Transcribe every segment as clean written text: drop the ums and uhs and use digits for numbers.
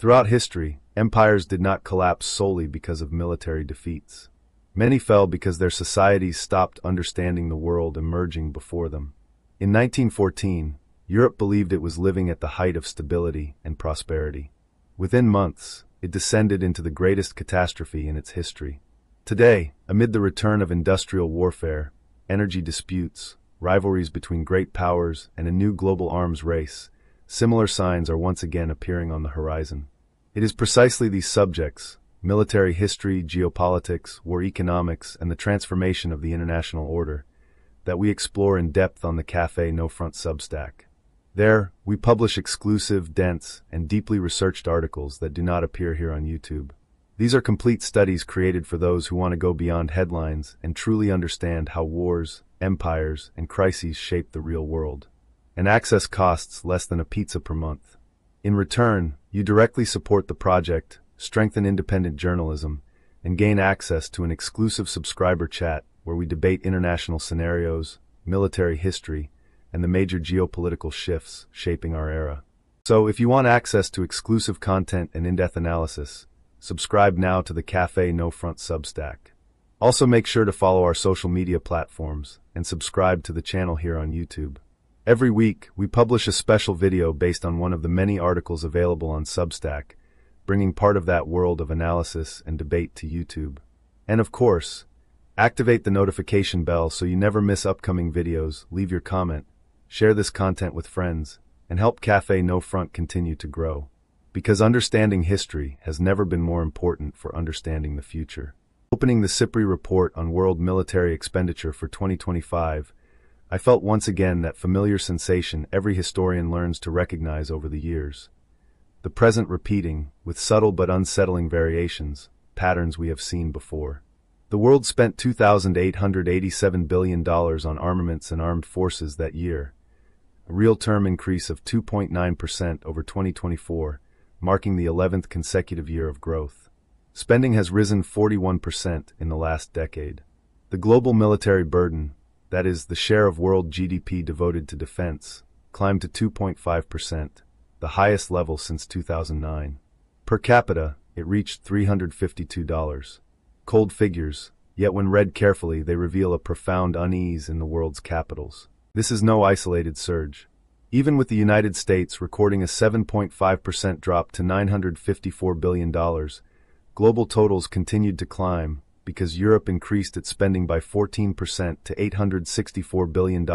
Throughout history, empires did not collapse solely because of military defeats. Many fell because their societies stopped understanding the world emerging before them. In 1914, Europe believed it was living at the height of stability and prosperity. Within months, it descended into the greatest catastrophe in its history. Today, amid the return of industrial warfare, energy disputes, rivalries between great powers, and a new global arms race, similar signs are once again appearing on the horizon. It is precisely these subjects, military history, geopolitics, war economics, and the transformation of the international order, that we explore in depth on the Café No Front Substack. There, we publish exclusive, dense, and deeply researched articles that do not appear here on YouTube. These are complete studies created for those who want to go beyond headlines and truly understand how wars, empires, and crises shape the real world. And access costs less than a pizza per month. In return, you directly support the project, strengthen independent journalism, and gain access to an exclusive subscriber chat where we debate international scenarios, military history, and the major geopolitical shifts shaping our era. So, if you want access to exclusive content and in-depth analysis, subscribe now to the Café No Front Substack. Also make sure to follow our social media platforms and subscribe to the channel here on YouTube. Every week, we publish a special video based on one of the many articles available on Substack, bringing part of that world of analysis and debate to YouTube. And of course, activate the notification bell so you never miss upcoming videos, leave your comment, share this content with friends, and help Café No Front continue to grow. Because understanding history has never been more important for understanding the future. Opening the SIPRI report on world military expenditure for 2025, I felt once again that familiar sensation every historian learns to recognize over the years. The present repeating, with subtle but unsettling variations, patterns we have seen before. The world spent $2,887 billion on armaments and armed forces that year, a real-term increase of 2.9% over 2024, marking the 11th consecutive year of growth. Spending has risen 41% in the last decade. The global military burden, that is, the share of world GDP devoted to defense, climbed to 2.5%, the highest level since 2009. Per capita, it reached $352. Cold figures, yet when read carefully they reveal a profound unease in the world's capitals. This is no isolated surge. Even with the United States recording a 7.5% drop to $954 billion, global totals continued to climb because Europe increased its spending by 14% to $864 billion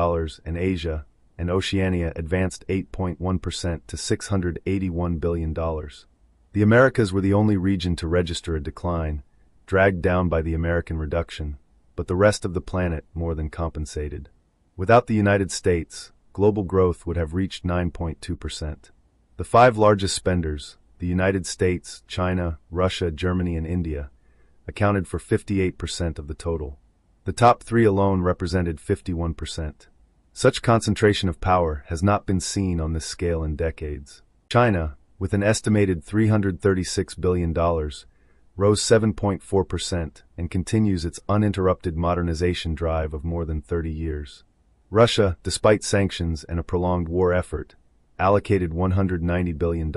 and Asia and Oceania advanced 8.1% to $681 billion. The Americas were the only region to register a decline, dragged down by the American reduction, but the rest of the planet more than compensated. Without the United States, global growth would have reached 9.2%. The five largest spenders, the United States, China, Russia, Germany, and India, accounted for 58% of the total. The top three alone represented 51%. Such concentration of power has not been seen on this scale in decades. China, with an estimated $336 billion, rose 7.4% and continues its uninterrupted modernization drive of more than 30 years. Russia, despite sanctions and a prolonged war effort, allocated $190 billion,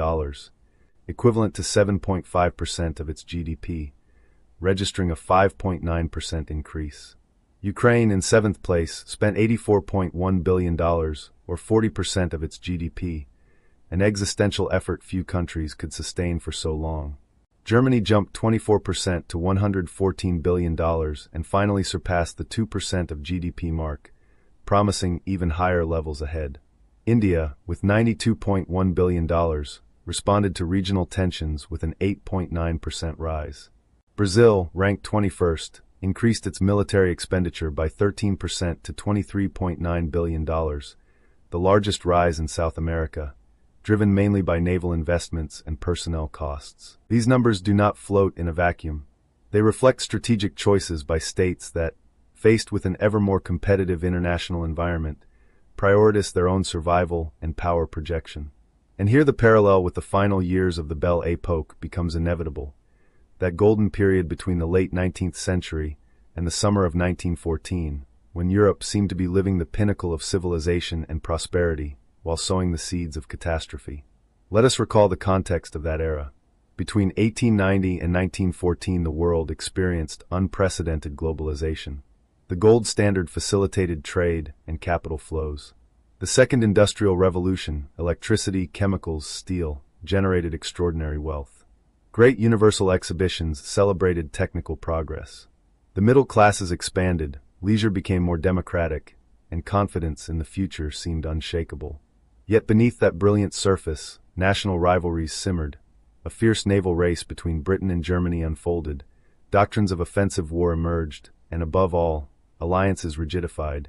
equivalent to 7.5% of its GDP, registering a 5.9% increase. Ukraine, in seventh place, spent $84.1 billion, or 40% of its GDP, an existential effort few countries could sustain for so long. Germany jumped 24% to $114 billion and finally surpassed the 2% of GDP mark, promising even higher levels ahead. India, with $92.1 billion, responded to regional tensions with an 8.9% rise. Brazil, ranked 21st, increased its military expenditure by 13% to $23.9 billion, the largest rise in South America, driven mainly by naval investments and personnel costs. These numbers do not float in a vacuum. They reflect strategic choices by states that, faced with an ever more competitive international environment, prioritize their own survival and power projection. And here the parallel with the final years of the Belle Époque becomes inevitable. That golden period between the late 19th century and the summer of 1914, when Europe seemed to be living the pinnacle of civilization and prosperity while sowing the seeds of catastrophe. Let us recall the context of that era. Between 1890 and 1914, the world experienced unprecedented globalization. The gold standard facilitated trade and capital flows. The Second Industrial Revolution, electricity, chemicals, steel, generated extraordinary wealth. Great universal exhibitions celebrated technical progress. The middle classes expanded, leisure became more democratic, and confidence in the future seemed unshakable. Yet beneath that brilliant surface, national rivalries simmered. A fierce naval race between Britain and Germany unfolded, doctrines of offensive war emerged, and above all, alliances rigidified.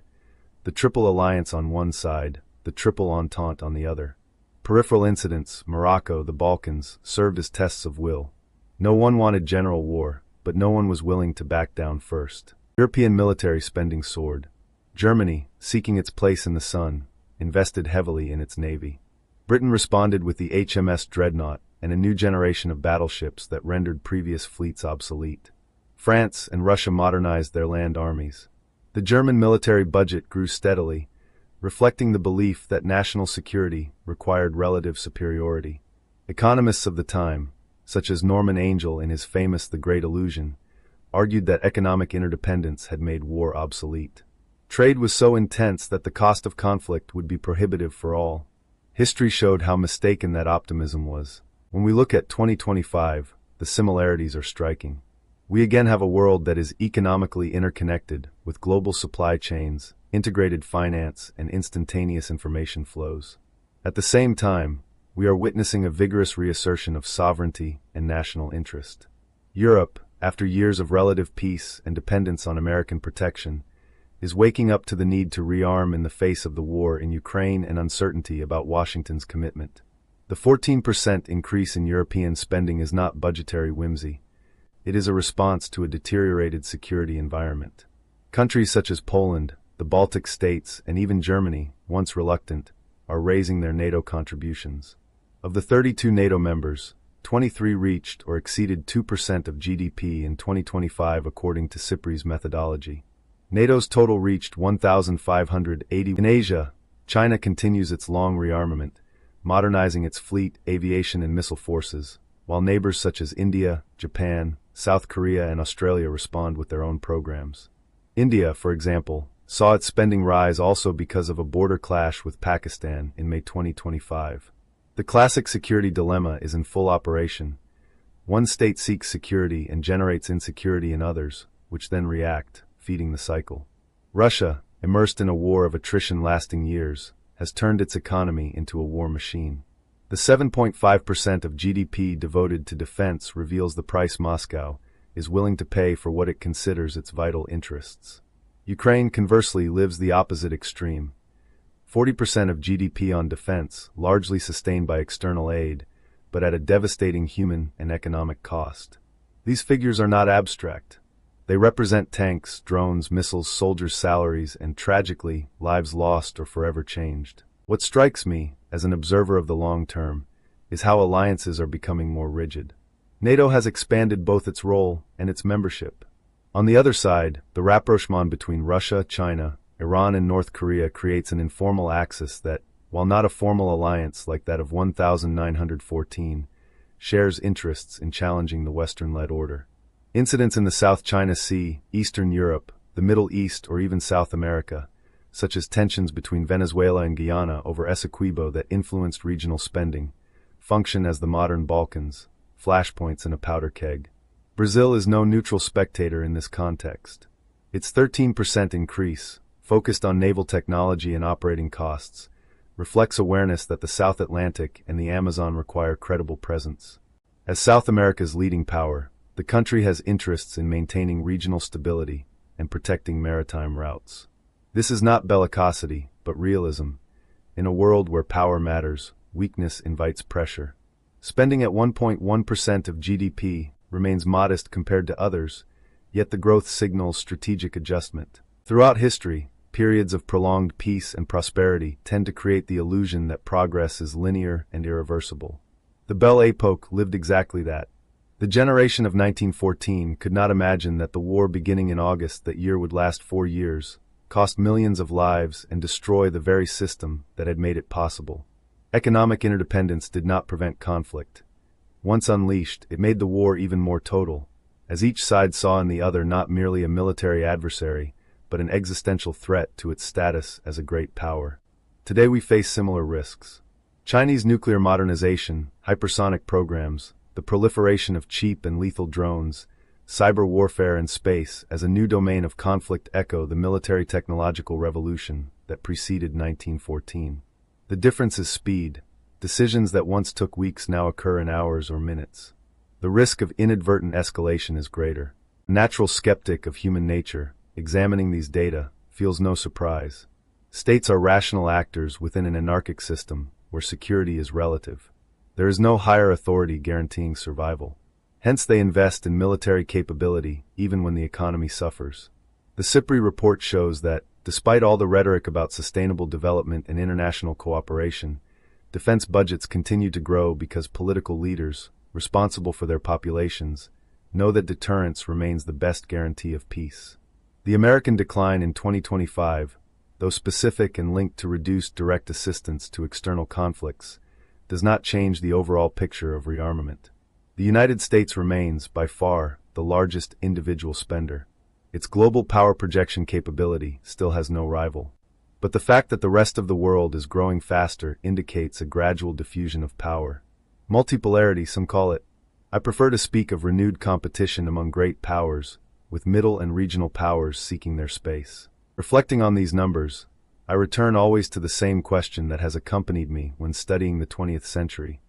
The Triple Alliance on one side, the Triple Entente on the other. Peripheral incidents, Morocco, the Balkans, served as tests of will. No one wanted general war, but no one was willing to back down first. European military spending soared. Germany, seeking its place in the sun, invested heavily in its navy. Britain responded with the HMS Dreadnought and a new generation of battleships that rendered previous fleets obsolete. France and Russia modernized their land armies. The German military budget grew steadily, reflecting the belief that national security required relative superiority. Economists of the time, such as Norman Angell in his famous The Great Illusion, argued that economic interdependence had made war obsolete. Trade was so intense that the cost of conflict would be prohibitive for all. History showed how mistaken that optimism was. When we look at 2025, the similarities are striking. We again have a world that is economically interconnected, with global supply chains, integrated finance, and instantaneous information flows. At the same time, we are witnessing a vigorous reassertion of sovereignty and national interest. Europe, after years of relative peace and dependence on American protection, is waking up to the need to rearm in the face of the war in Ukraine and uncertainty about Washington's commitment. The 14% increase in European spending is not budgetary whimsy. It is a response to a deteriorated security environment. Countries such as Poland, the Baltic states, and even Germany, once reluctant, are raising their NATO contributions. Of the 32 NATO members, 23 reached or exceeded 2% of GDP in 2025 according to SIPRI's methodology. NATO's total reached 1,580. In Asia, China continues its long rearmament, modernizing its fleet, aviation, and missile forces, while neighbors such as India, Japan, South Korea, and Australia respond with their own programs. India, for example, saw its spending rise also because of a border clash with Pakistan in May 2025. The classic security dilemma is in full operation. One state seeks security and generates insecurity in others, which then react, feeding the cycle. Russia, immersed in a war of attrition lasting years, has turned its economy into a war machine. The 7.5% of GDP devoted to defense reveals the price Moscow is willing to pay for what it considers its vital interests. Ukraine, conversely, lives the opposite extreme. 40% of GDP on defense, largely sustained by external aid, but at a devastating human and economic cost. These figures are not abstract. They represent tanks, drones, missiles, soldiers' salaries, and tragically, lives lost or forever changed. What strikes me, as an observer of the long term, is how alliances are becoming more rigid. NATO has expanded both its role and its membership. On the other side, the rapprochement between Russia, China, Iran, and North Korea creates an informal axis that, while not a formal alliance like that of 1914, shares interests in challenging the Western-led order. Incidents in the South China Sea, Eastern Europe, the Middle East, or even South America, such as tensions between Venezuela and Guyana over Essequibo that influenced regional spending, function as the modern Balkans, flashpoints in a powder keg. Brazil is no neutral spectator in this context. Its 13% increase, focused on naval technology and operating costs, reflects awareness that the South Atlantic and the Amazon require credible presence. As South America's leading power, the country has interests in maintaining regional stability and protecting maritime routes. This is not bellicosity, but realism. In a world where power matters, weakness invites pressure. Spending at 1.1% of GDP remains modest compared to others, yet the growth signals strategic adjustment. Throughout history, periods of prolonged peace and prosperity tend to create the illusion that progress is linear and irreversible. The Belle Époque lived exactly that. The generation of 1914 could not imagine that the war beginning in August that year would last 4 years, cost millions of lives, and destroy the very system that had made it possible. Economic interdependence did not prevent conflict. Once unleashed, it made the war even more total, as each side saw in the other not merely a military adversary, but an existential threat to its status as a great power. Today we face similar risks. Chinese nuclear modernization, hypersonic programs, the proliferation of cheap and lethal drones, cyber warfare in space as a new domain of conflict echo the military technological revolution that preceded 1914. The difference is speed. Decisions that once took weeks now occur in hours or minutes. The risk of inadvertent escalation is greater. A natural skeptic of human nature, examining these data, feels no surprise. States are rational actors within an anarchic system where security is relative. There is no higher authority guaranteeing survival. Hence they invest in military capability even when the economy suffers. The SIPRI report shows that, despite all the rhetoric about sustainable development and international cooperation, defense budgets continue to grow because political leaders, responsible for their populations, know that deterrence remains the best guarantee of peace. The American decline in 2025, though specific and linked to reduced direct assistance to external conflicts, does not change the overall picture of rearmament. The United States remains, by far, the largest individual spender. Its global power projection capability still has no rival. But the fact that the rest of the world is growing faster indicates a gradual diffusion of power. Multipolarity, some call it. I prefer to speak of renewed competition among great powers, with middle and regional powers seeking their space. Reflecting on these numbers, I return always to the same question that has accompanied me when studying the 20th century.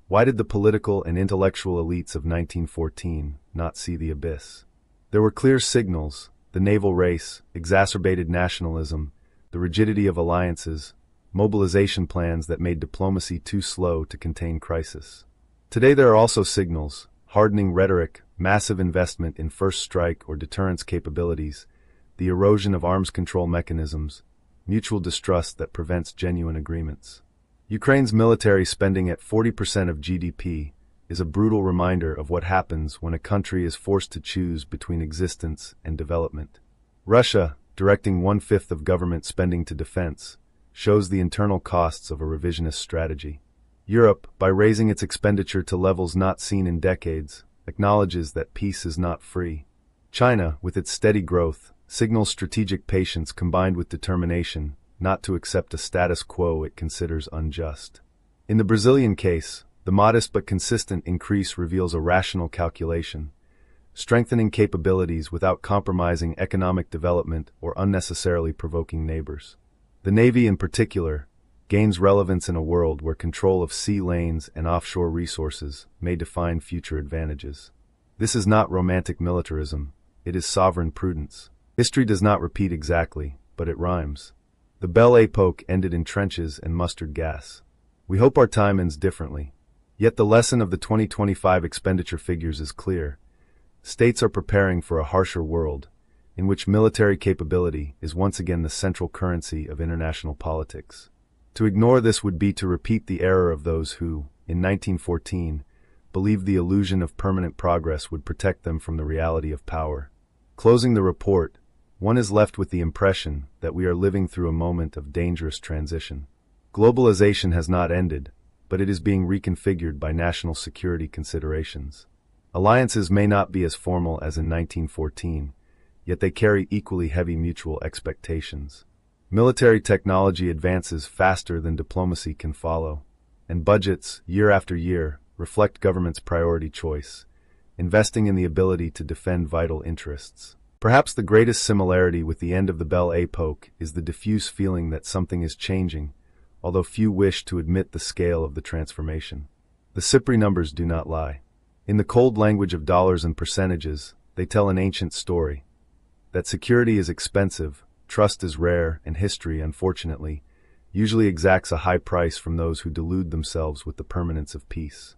Why did the political and intellectual elites of 1914 not see the abyss? There were clear signals: the naval race, exacerbated nationalism, the rigidity of alliances, mobilization plans that made diplomacy too slow to contain crisis. Today there are also signals: hardening rhetoric, massive investment in first strike or deterrence capabilities, the erosion of arms control mechanisms, mutual distrust that prevents genuine agreements. Ukraine's military spending at 40% of GDP is a brutal reminder of what happens when a country is forced to choose between existence and development. Russia, directing 1/5 of government spending to defense, shows the internal costs of a revisionist strategy. Europe, by raising its expenditure to levels not seen in decades, acknowledges that peace is not free. China, with its steady growth, signals strategic patience combined with determination not to accept a status quo it considers unjust. In the Brazilian case, the modest but consistent increase reveals a rational calculation, strengthening capabilities without compromising economic development or unnecessarily provoking neighbors. The Navy, in particular, gains relevance in a world where control of sea lanes and offshore resources may define future advantages. This is not romantic militarism, it is sovereign prudence. History does not repeat exactly, but it rhymes. The Belle Époque ended in trenches and mustard gas. We hope our time ends differently. Yet the lesson of the 2025 expenditure figures is clear. States are preparing for a harsher world, in which military capability is once again the central currency of international politics. To ignore this would be to repeat the error of those who, in 1914, believed the illusion of permanent progress would protect them from the reality of power. Closing the report, one is left with the impression that we are living through a moment of dangerous transition. Globalization has not ended, but it is being reconfigured by national security considerations. Alliances may not be as formal as in 1914, yet they carry equally heavy mutual expectations. Military technology advances faster than diplomacy can follow, and budgets, year after year, reflect government's priority choice, investing in the ability to defend vital interests. Perhaps the greatest similarity with the end of the Belle Époque is the diffuse feeling that something is changing, although few wish to admit the scale of the transformation. The SIPRI numbers do not lie. In the cold language of dollars and percentages, they tell an ancient story. That security is expensive, trust is rare, and history, unfortunately, usually exacts a high price from those who delude themselves with the permanence of peace.